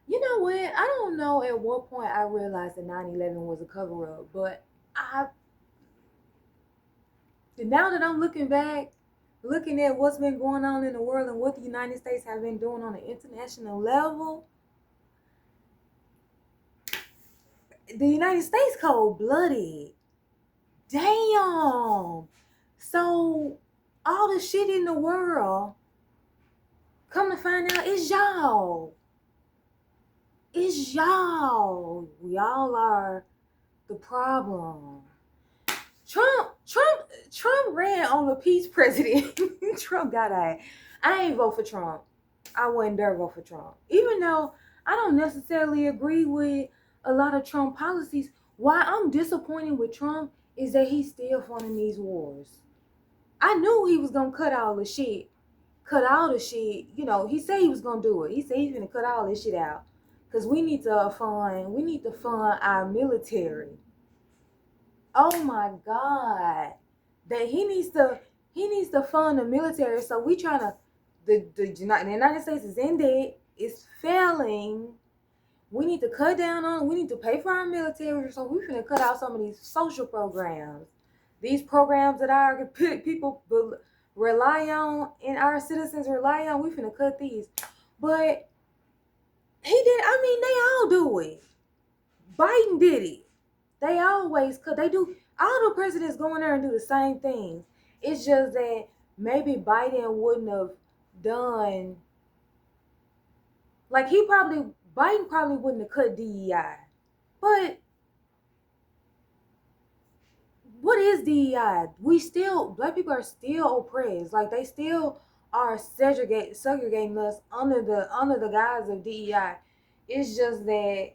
You know what? I don't know at what point I realized that 9/11 was a cover up, but I now that I'm looking back, looking at what's been going on in the world and what the United States have been doing on an international level, the United States cold blooded. Damn. So all the shit in the world, come to find out, it's y'all. It's y'all. Y'all are the problem. Trump ran on the peace president. Trump got a. I ain't vote for Trump. I wouldn't dare vote for Trump. Even though I don't necessarily agree with a lot of Trump policies, why I'm disappointed with Trump is that he's still funding these wars. I knew he was gonna cut all the shit. Cut all the shit. You know, he said he was gonna do it. He said he's gonna cut all this shit out. Cause we need to fund our military. Oh my God. That he needs to fund the military. So we trying to the United States is in debt, it's failing. We need to cut down on, we need to pay for our military. So we're gonna cut out some of these social programs. These programs that our people rely on and our citizens rely on, we finna cut these. But he did, I mean, they all do it. Biden did it. They always could. They do. All the presidents go in there and do the same things. It's just that maybe Biden wouldn't have done, like Biden probably wouldn't have cut DEI. But what is DEI? Black people are still oppressed. Like they still are segregating us under the guise of DEI. It's just that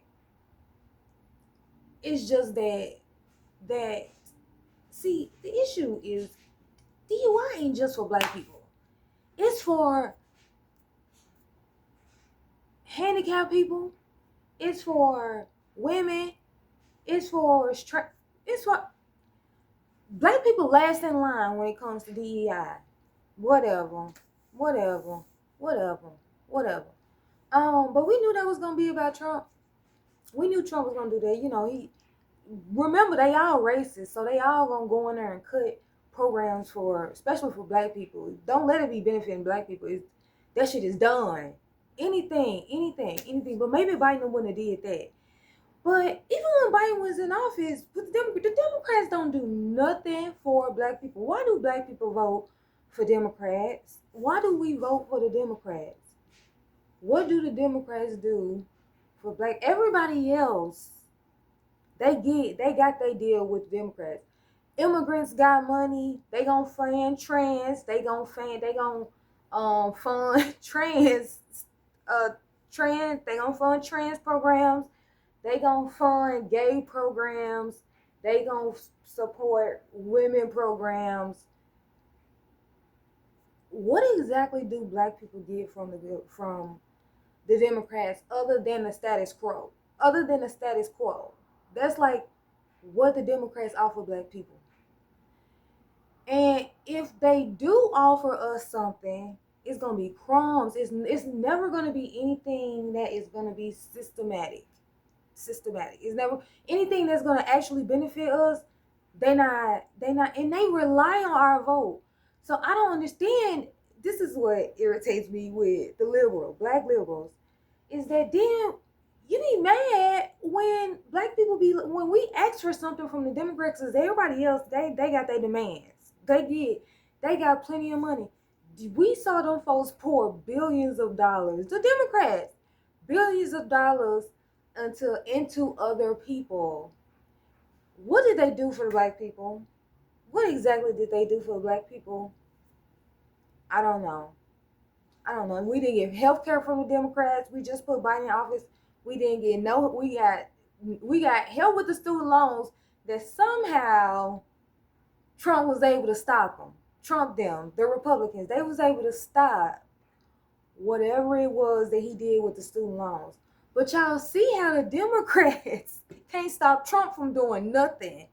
it's just that see, the issue is DUI ain't just for black people. It's for handicapped people. It's for women. It's for it's for black people last in line when it comes to DEI. Whatever, whatever, whatever, whatever. But we knew that was gonna be about Trump. We knew Trump was gonna do that. You know, he remember they all racist, so they all gonna go in there and cut programs for, especially for black people. Don't let it be benefiting black people. That shit is done. Anything. But maybe Biden wouldn't have did that. But even when Biden was in office, the Democrats don't do nothing for black people. Why do black people vote for Democrats? Why do we vote for the Democrats? What do the Democrats do for black? Everybody else, they got their deal with Democrats. Immigrants got money. They gonna fund trans. They gonna fund uh trans. They gonna fund trans programs. They gonna fund gay programs. They gonna support women programs. What exactly do black people get from the Democrats other than the status quo? Other than the status quo, that's like what the Democrats offer black people. And if they do offer us something, it's gonna be crumbs. It's never gonna be anything that is gonna be systematic. Systematic. It's never anything that's gonna actually benefit us. They not, and they rely on our vote. So I don't understand. This is what irritates me with the black liberals, is that then you be mad when black people when we ask for something from the Democrats, because everybody else they got their demands. They got plenty of money. We saw them folks pour billions of dollars, the Democrats, billions of dollars into other people. What did they do for the black people? What exactly did they do for the black people? I don't know. I don't know. We didn't get health care from the Democrats. We just put Biden in office. We didn't get no. We got help with the student loans that somehow Trump was able to stop them. Trump them, the Republicans, they was able to stop whatever it was that he did with the student loans. But y'all see how the Democrats can't stop Trump from doing nothing.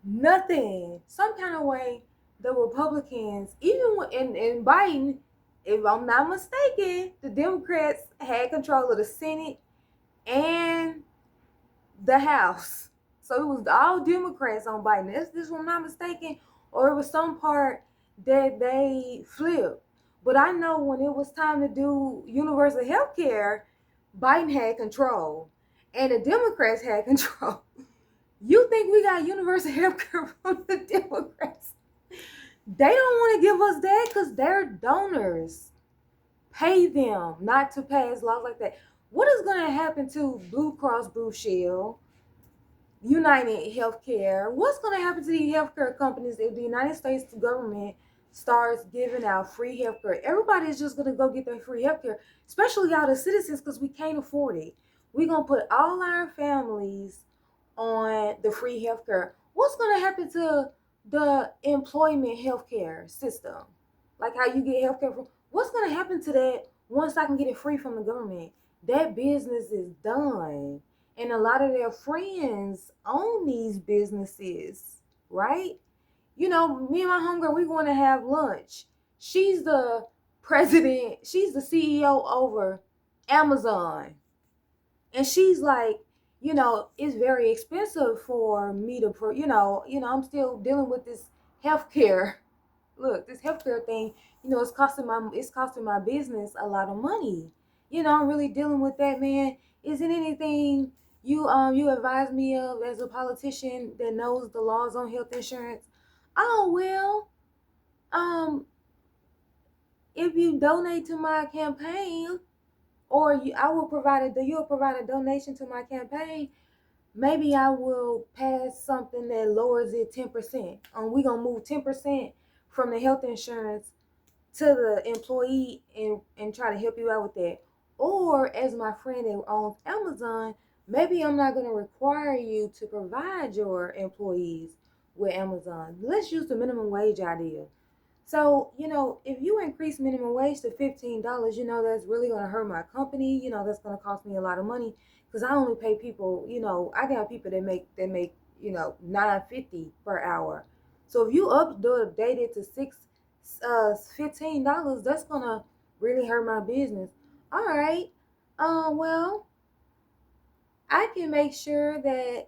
Nothing. Some kind of way, the Republicans, even and Biden, If I'm not mistaken, the Democrats had control of the Senate and the House. So it was all Democrats on Biden. Is this one not mistaken? Or it was some part that they flipped. But I know when it was time to do universal health care, Biden had control and the Democrats had control. You think we got universal health care from the Democrats? They don't want to give us that because they're donors. Pay them not to pass laws like that. What is going to happen to Blue Cross Blue Shield, United Healthcare? What's going to happen to these healthcare companies if the United States government starts giving out free healthcare? Everybody's just going to go get their free healthcare, especially all the citizens, because we can't afford it. We're going to put all our families on the free healthcare. What's going to happen to the employment healthcare system? Like how you get healthcare from, what's going to happen to that once I can get it free from the government? That business is done. And a lot of their friends own these businesses, right? You know, me and my homegirl, we going to have lunch. She's the president, she's the CEO over Amazon. And she's like, it's very expensive for me to, I'm still dealing with this healthcare. Look, this healthcare thing, it's costing my business a lot of money. I'm really dealing with that, man. Isn't anything you advise me of as a politician that knows the laws on health insurance? Oh well, um, if you donate to my campaign, or you'll provide a donation to my campaign, maybe I will pass something that lowers it 10%. We're gonna move 10% from the health insurance to the employee and try to help you out with that. Or as my friend that owns Amazon, maybe I'm not gonna require you to provide your employees with Amazon. Let's use the minimum wage idea. So, if you increase minimum wage to $15, that's really going to hurt my company. That's going to cost me a lot of money because I only pay people, I got people that make, $9.50 per hour. So if you update it to $15, that's going to really hurt my business. All right. Well, I can make sure that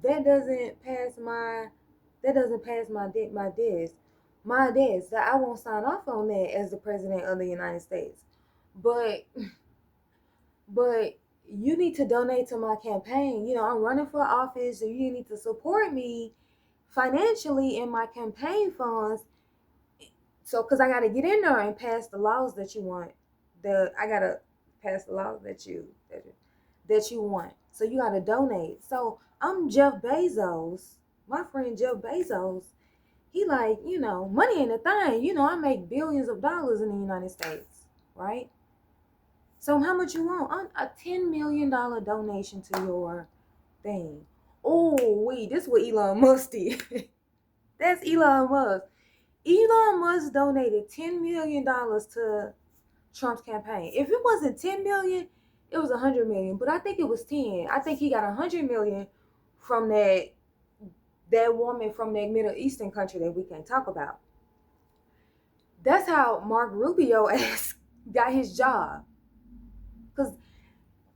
that doesn't pass my desk that I won't sign off on that as the president of the United States. But but you need to donate to my campaign. I'm running for office, so you need to support me financially in my campaign funds. So because I got to get in there and pass the laws that you want. I got to pass the laws that you want. So you got to donate. So I'm Jeff Bezos, my friend Jeff Bezos. He like, money ain't a thing. I make billions of dollars in the United States, right? So how much you want? A $10 million donation to your thing. Oh, wait, this is what Elon Musk did. That's Elon Musk. Elon Musk donated $10 million to Trump's campaign. If it wasn't 10 million, it was 100 million. But I think it was 10. I think he got 100 million from that woman from that Middle Eastern country that we can't talk about. That's how Mark Rubio got his job. Because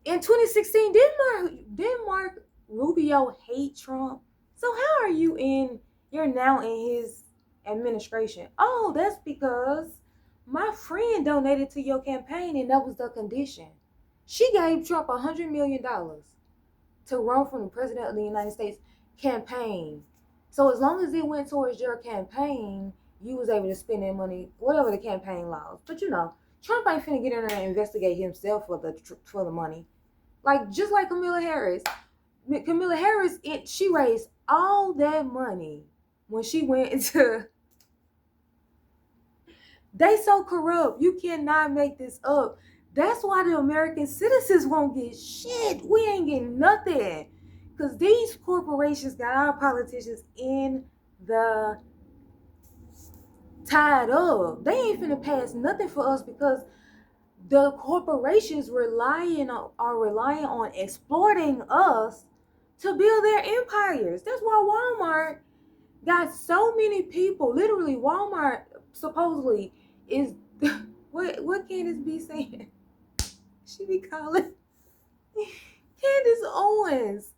in 2016, didn't Mark Rubio hate Trump? So how are you're now in his administration? Oh, that's because my friend donated to your campaign and that was the condition. She gave Trump $100 million to run from the president of the United States campaign. So as long as it went towards your campaign, you was able to spend that money, whatever the campaign laws. But Trump ain't finna get in there and investigate himself for the money. Like just like Kamala Harris. Kamala Harris, she raised all that money when she went into. They so corrupt. You cannot make this up. That's why the American citizens won't get shit. We ain't getting nothing. Because these corporations got our politicians in the tied up. They ain't finna pass nothing for us because the corporations are relying on exploiting us to build their empires. That's why Walmart got so many people. Literally, Walmart supposedly is what Candace be saying? She be calling Candace Owens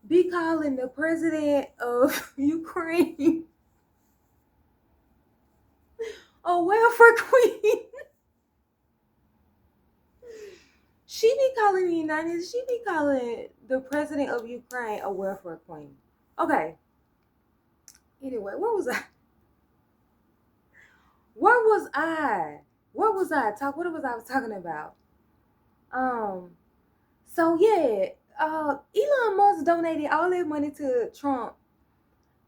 be calling the president of Ukraine a welfare queen. She be calling she be calling the president of Ukraine a welfare queen. Okay. Anyway, where was I? Where was I? What was I talking about? Um, so yeah, Elon Musk donated all that money to Trump.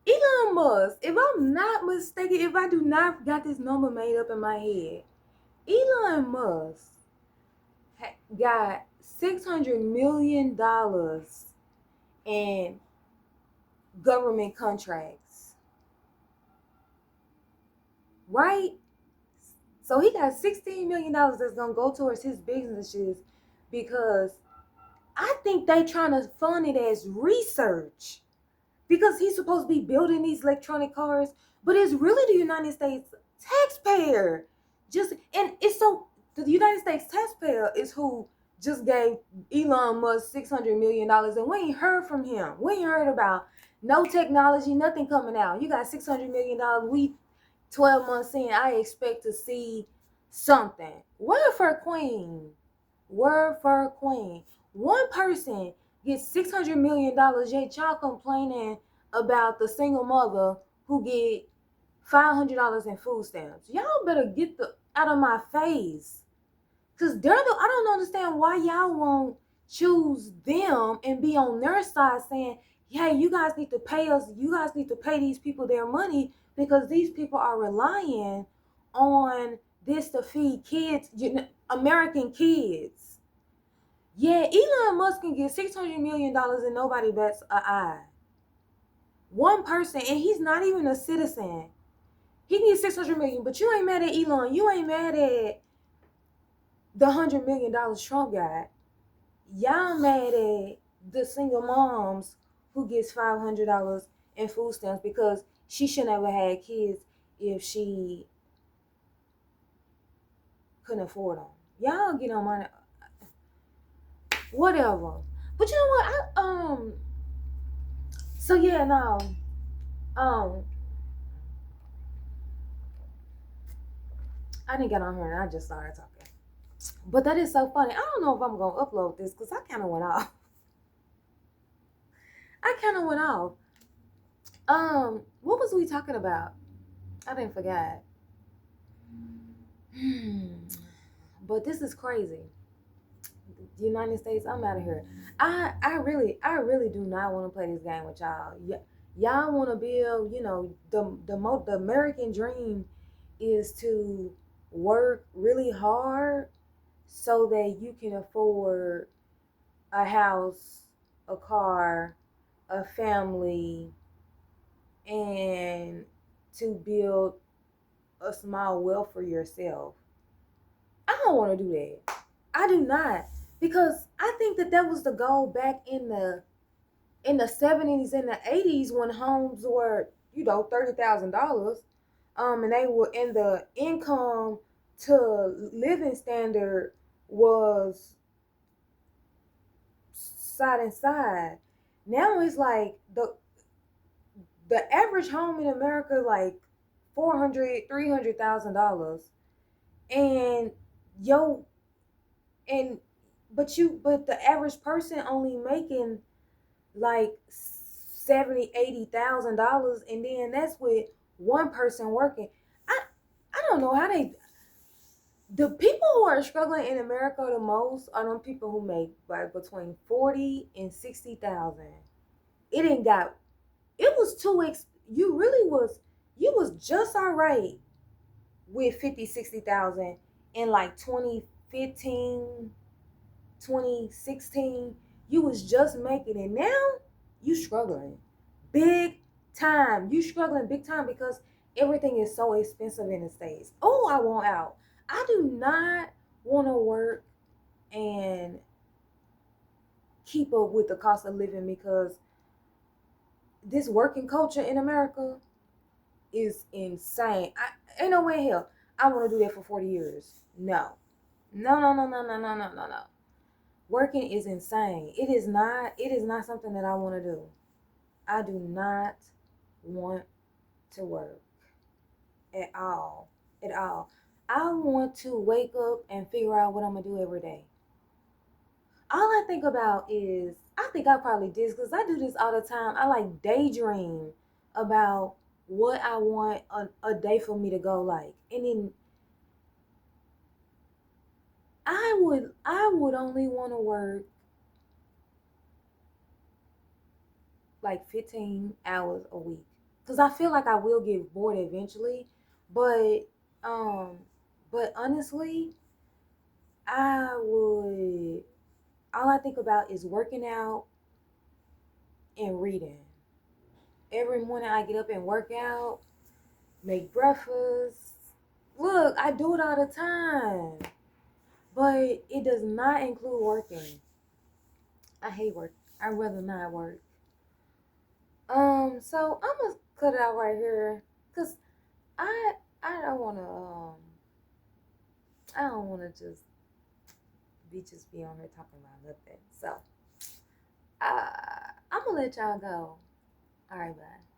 Elon Musk, if I'm not mistaken, if I do not got this number made up in my head, Elon Musk got $600 million in government contracts, right? So he got $16 million that's gonna go towards his businesses because I think they trying to fund it as research because he's supposed to be building these electronic cars, but it's really the United States taxpayer. And it's so the United States taxpayer is who just gave Elon Musk $600 million, and we ain't heard from him. We ain't heard about no technology, nothing coming out. You got $600 million. We 12 months in, I expect to see something. Word for queen. Word for queen. One person gets $600 million, yet y'all complaining about the single mother who get $500 in food stamps. Y'all better get the out of my face. Cause I don't understand why y'all won't choose them and be on their side saying, hey, you guys need to pay us, you guys need to pay these people their money because these people are relying on this to feed kids, American kids. Yeah, Elon Musk can get $600 million and nobody bets an eye. One person, and he's not even a citizen. He can get $600 million, but you ain't mad at Elon. You ain't mad at the $100 million Trump got. Y'all mad at the single moms who gets $500 in food stamps because she should never had kids if she couldn't afford them. Y'all get on my whatever. But you know what? So yeah, no. Um I didn't get on here and I just started talking. But that is so funny. I don't know if I'm gonna upload this because I kind of went off. I kind of went off. What was we talking about? I didn't forget. But this is crazy. The United States, I'm out of here. I really do not want to play this game with y'all. Y'all want to build, the American dream is to work really hard so that you can afford a house, a car, a family, and to build a small wealth for yourself. I don't want to do that. I do not, because I think that was the goal back in the 70s and the 80s when homes were $30,000, and they were in the income to living standard was side and side. Now it's like the average home in America like 400, $300,000, and yo and but the average person only making like 70, $80,000, and then that's with one person working. I don't know how the people who are struggling in America the most are them people who make like between 40 and 60,000. It ain't got it was you was just all right with 50, 60,000 in like 2015, 2016. You was just making it. Now you struggling big time. You struggling big time because everything is so expensive in the States. Oh, I want out. I do not want to work and keep up with the cost of living because this working culture in America, is insane. I ain't no way in hell I want to do that for 40 years. No. No, no, no, no, no, no, no, no, no. Working is insane. It is not something that I want to do. I do not want to work at all. At all. I want to wake up and figure out what I'm gonna do every day. All I think about is I think I probably did because I do this all the time. I like daydream about what I want a day for me to go like. And then I would only want to work like 15 hours a week because I feel like I will get bored eventually. But um, but honestly, I would. All I think about is working out and reading. Every morning I get up and work out, make breakfast. Look, I do it all the time, but it does not include working. I hate work. I'd rather not work. So I'm gonna cut it out right here, cause I I don't wanna I don't wanna just be on here talking about nothing. So I'm gonna let y'all go. All right, bye.